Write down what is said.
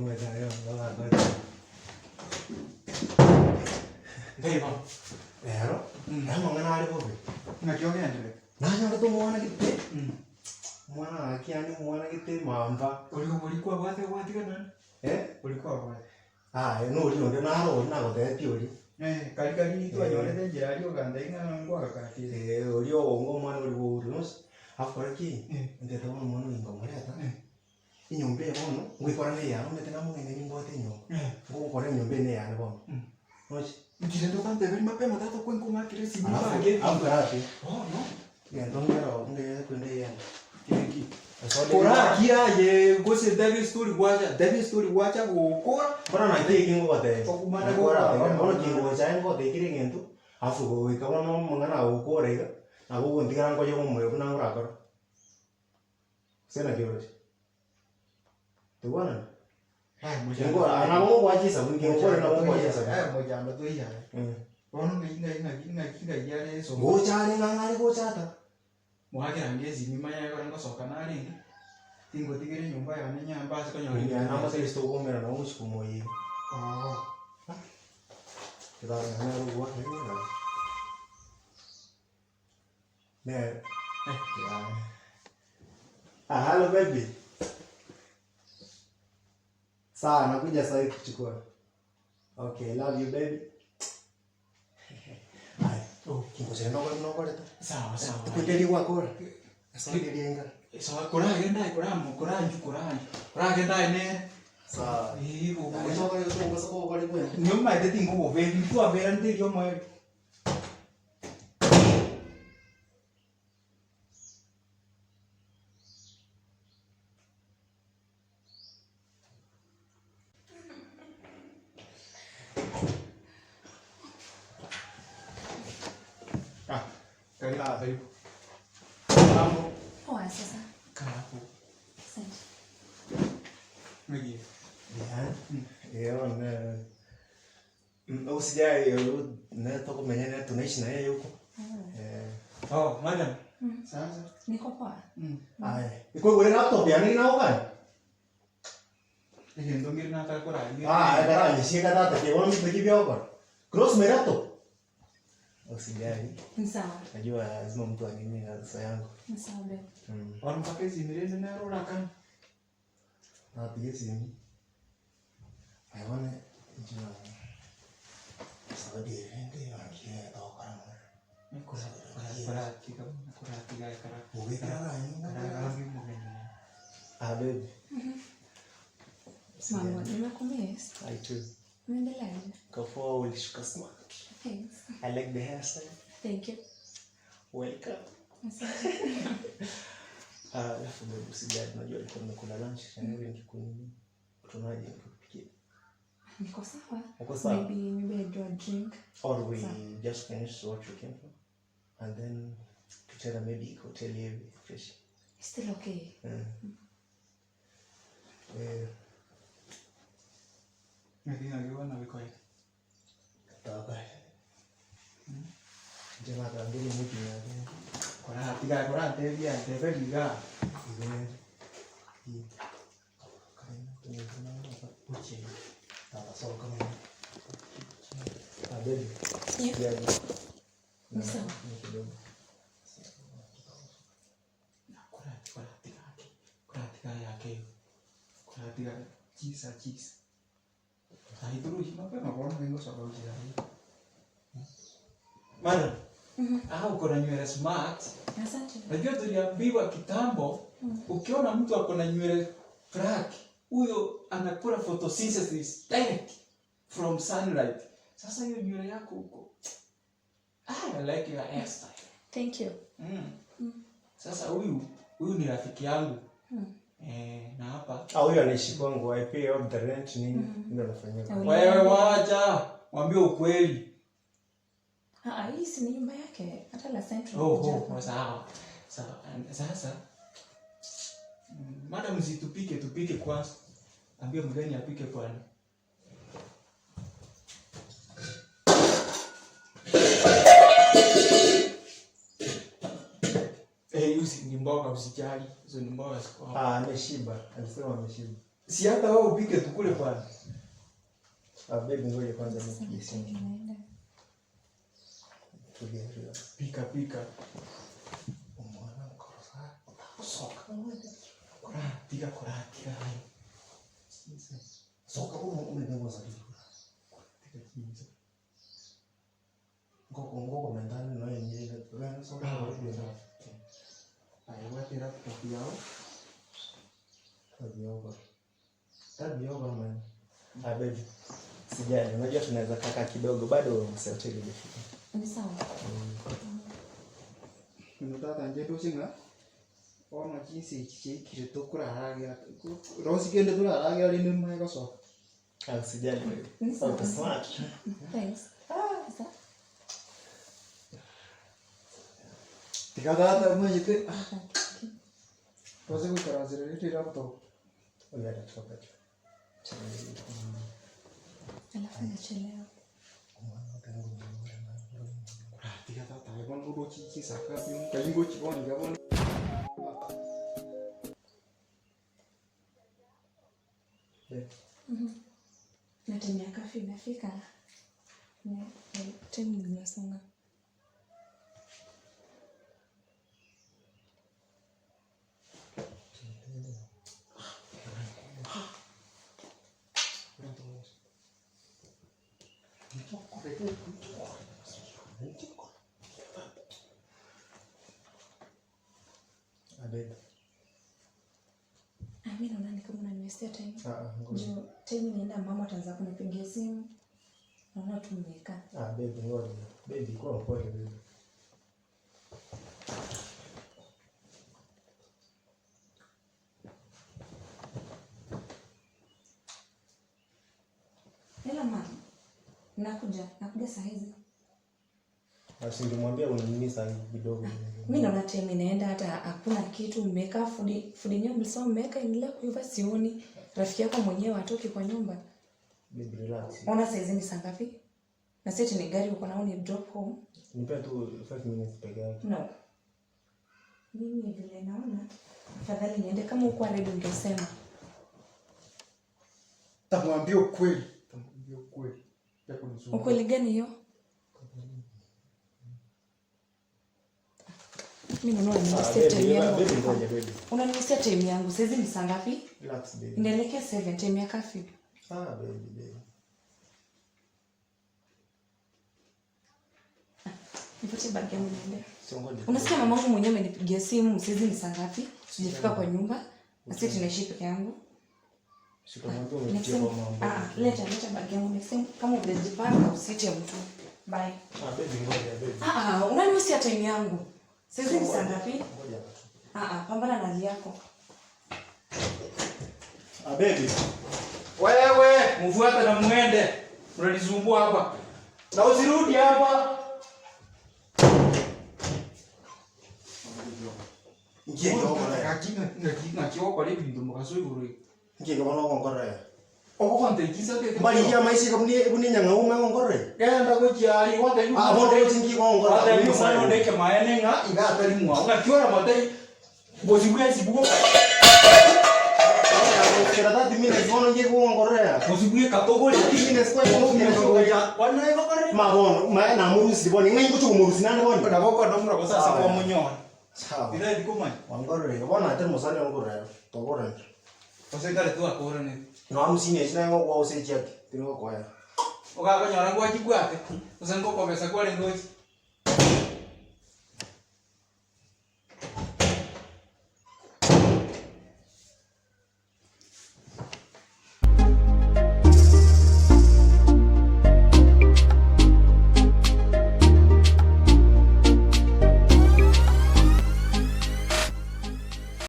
umetayo wala bado. Ndaiba. Ero? Ngana ali bobe. Ngakiongea ndile. Nanya ndo mwana kite. Mwana akiani mwana kite mamba. Ulikuwa wapi kana? Ulikuwa wapi? No uli ndo naro na gote uli. Kali ni tu anyone njira ali oganda ina ngwa kakati. Uli ongo mwana uli burunos. Afaraki. Ndeta wono mwana ingo mareta. Inyombe bono ngikora ne ya no tena mungene nyimbote nyo. Ngo kore nyombe ne ya bono. Nochi. Ngirendo kante beri mapema tata kwenkuma kiresi niba age. Amkarati. No. Ya ndongero nge kwende ya. Kireki. Kora kia ye gose David story wacha gukora. Kora na kiki ngo bate. Okumana gora. Ono kingo cha ngo te kire ngento. Afu go ikaba no mangana gukora iga. Na go ndigara ngo yo mo na ngora kora. Sena kiroje. Tuwana. Ngo ana ngo wachisa bungi ngo na ngo wachisa. Mojamba tu iya. Ono inga yale so. Ngo chale ngangari go chata. Muhakira ngezi mima ya kwa ngosoka nali. Tingo tigere nyumba ya nyamba siko nyori. Ya na mase sto gomera na usiku moyi. Kidara na ruwa ne. Hello baby. Sawa nakuja sasa hivi kuchukua. Okay, love you baby. Kingo sema noko leta. Sawa. Tukuteli wako. Sasa nilienga. Sawa kora genda ne. Sawa. Ibo. Sasa kwa hiyo tungo sako kwa lipo. Nyuma ite tingo bo ve tu avera ndi yo mo. Karibu. Mambo. Poa sasa. Karibu. Asante. Megi. Yo na usijai yo na toko menene tunaishi na yeye huko. Madam. Sasa. Niko poa. Iko wewe laptop ya nini nao gani? Ndio ngiri na kala kora. Dara ni shika data ke wao mtaki bia huko. Cross merato. Usijai. Sawa. Najua lazima mtu anini na sasa yangu. Sawa babe. Wanampaka hizi mirende na rola kan. Na pia simu. Aione jua. Saudi ndio angia toka na. Kora tika kara. Muge kara Kara muge. Babe. Mama, nimekumiss. I too. Unaendeleaje? Kafua ulishuka smart. Thanks. I like the hairstyle. Thank you. Welcome. Asante. Alafu babe usijali najua alikuwa nimekula lunch chaneli nikikunywa. Tunaje kupikia. Niko sawa. Uko sawa? Maybe I do a drink. Or we just finish what you came for. And then to tell maybe hotel here fresh. Still okay. Ndio ndio na wiko hivi. Taba. Jamaa kaambia mtu ni kora tebia tebe liga. Ile kama uche tata sawa kama baby. Yeah. Ni sawa. Kora yake. Kora tika chisa. Itu mapema kwa nini sababu ya Madam. Uko na nywele smart. Asante. Najua tuliambiwa kitambo ukiona mtu ako na nywele black, huyo anakula photosynthesis direct from sunlight. Sasa hiyo nywele yako huko. I like your hairstyle. Thank you. Sasa huyu ni rafiki yangu. Na hapa. Huyu anaishi kwangu, I pay all the rent nini ndio nafanyia. Wewe wacha, mwambie ukweli. Hii si nyumba yake, hata la Central. Sawa. Sasa madam tupike kwanza. Ambia mgeni apike kwanza. Hizi ni mboga usijali. Hizo ni mboga ziko hapa. Ameshiba. Alisema ameshiba. Si hata wewe upike tukule bwana. Baby ngoja kwanza nipigie simu. Naenda. Tulia. Pika. Mwana mkorosa. Soka. Tira. Soka umebeba zaidi. Ngoko mendani no yenyewe. Wewe soka wewe. Aiwa tira kopi yao. Tabioga man. Baby. Sijali, unajua tunaweza kaka kidogo bado msauti ile. Ni sawa. Ndatata njeto singa. Ona jinsi kile tokuraraga. Rosi kende turaraga ali ni mwe so. Usijali baby. Ni sawa. Okay, smart. Thanks. Sawa. Tikadata mwe jite. Rosi ko karazire tira to. Oya tatoka. Alafu nachelewa. Tikadata ibon udo chichi saka kalingo chiboni gabon. Na time ya kafi inafika. Na time zinasonga. Mimi naona ni kama unaniwestia time. Ndio time nienda mama ataanza kunipigia simu. Naona tumekaa. Baby ngoja. Baby kwa pole baby. Hello mama. Nakuja saa hizi. Basi ndimwambia unanimisa hivi kidogo. Mimi naona time inaenda hata hakuna kitu mmeka food nyumba mlisoma mmeka endelea kuiva sioni. Rafiki yako mwenyewe atoki kwa nyumba. Baby relax. Ona saa hizi ni saa ngapi? Na sisi ni gari uko nao ni drop home. Nipe tu 5 minutes peke yake. No. Mimi vile naona afadhali niende kama uko ready ungesema. Tamwambia ukweli. Ukweli gani hiyo? Mimi naona nimesikia time yangu. Unanisikia time yangu. Sasa ni saa ngapi? Relax baby. Inaelekea 7 time ya kafi. Baby. Nipatie bag yangu niende. Songoje. Unasikia mamangu mwenyewe amenipigia simu, sasa ni saa ngapi? Sijafika kwa nyumba. Na sisi tunaishi peke yangu. Sitamwambia umefikia kwa mama. Leta bag yangu next kama unajipanga usite mtu. Bye. Baby ngoja baby. Unanisikia time yangu. Sasa ni saa ngapi? Ngoja. Pambana na hali yako. Baby. Wewe, mfuate na muende. Unanisumbua hapa. Na usirudi hapa. Ngiye ngoma. Ngakiwa kwa lipi ndo mukasubiri. Ngiye ngoma ngorre. Okwante kisate. Bali ya maisha kabuni nyanga uma ngorre. Genda kuchari wate yu. Bondo tingi ngorre. Wate yu mwana ndeke maene nga iga atari mwa. Ngakiwa mate bozibuya sibuko. Kerata dimine zono ngiye ngorre. Bozibuya katogoli Dimine square ngorre. Wana iko kore. Mabono, na murusi boni ngai kutu murusi nande boni. Na boko ndomura kwa sasa kwa munyona. Sawa. Ila dikomani. Ngorre, bona ate musali ngorre. Togore. Osekare tu akora ne. No amusine sina ngo kwa usechi yake. Tino kwa ya. Oka konyora ngwa kibwate. Usengo kwa pesa kwa lengoji.